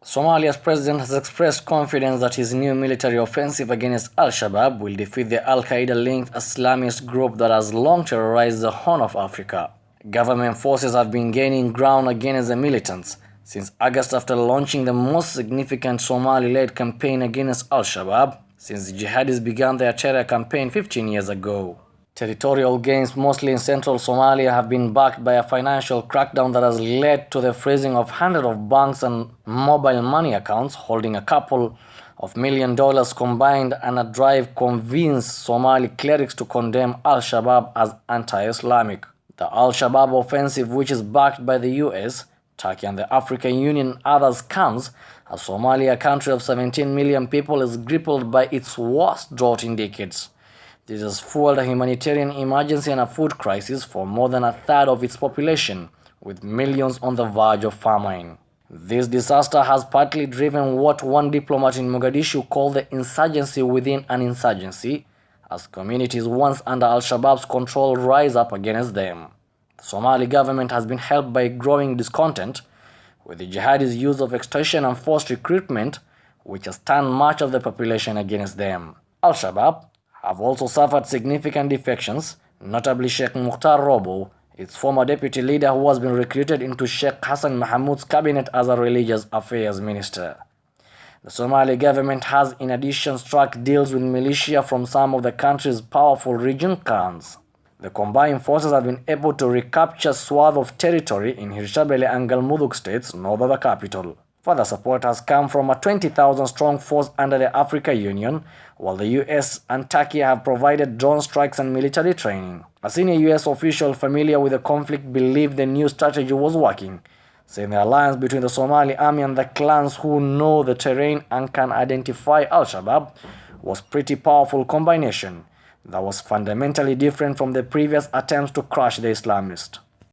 Somalia's president has expressed confidence that his new military offensive against Al Shabaab will defeat the Al Qaeda-linked Islamist group that has long terrorized the Horn of Africa. Government forces have been gaining ground against the militants since August after launching the most significant Somali-led campaign against Al Shabaab since the jihadis began their terror campaign 15 years ago. Territorial gains, mostly in central Somalia, have been backed by a financial crackdown that has led to the freezing of hundreds of banks and mobile money accounts holding a couple of $1 million combined, and a drive convinced Somali clerics to condemn Al-Shabaab as anti-Islamic. The Al-Shabaab offensive, which is backed by the US, Turkey and the African Union and others, comes as Somalia, a country of 17 million people, is crippled by its worst drought in decades. This has fueled a humanitarian emergency and a food crisis for more than a third of its population, with millions on the verge of famine. This disaster has partly driven what one diplomat in Mogadishu called the insurgency within an insurgency, as communities once under Al-Shabaab's control rise up against them. The Somali government has been helped by growing discontent with the jihadis' use of extortion and forced recruitment, which has turned much of the population against them. Al-Shabaab have also suffered significant defections, notably Sheikh Mukhtar Robo, its former deputy leader, who has been recruited into Sheikh Hassan Mahmoud's cabinet as a religious affairs minister. The Somali government has in addition struck deals with militia from some of the country's powerful region clans. The combined forces have been able to recapture swath of territory in Hirshabelle and Galmudug states north of the capital. Further support has come from a 20,000-strong force under the African Union, while the US and Turkey have provided drone strikes and military training. A senior US official familiar with the conflict believed the new strategy was working, saying the alliance between the Somali army and the clans who know the terrain and can identify Al-Shabaab was pretty powerful combination that was fundamentally different from the previous attempts to crush the Islamists.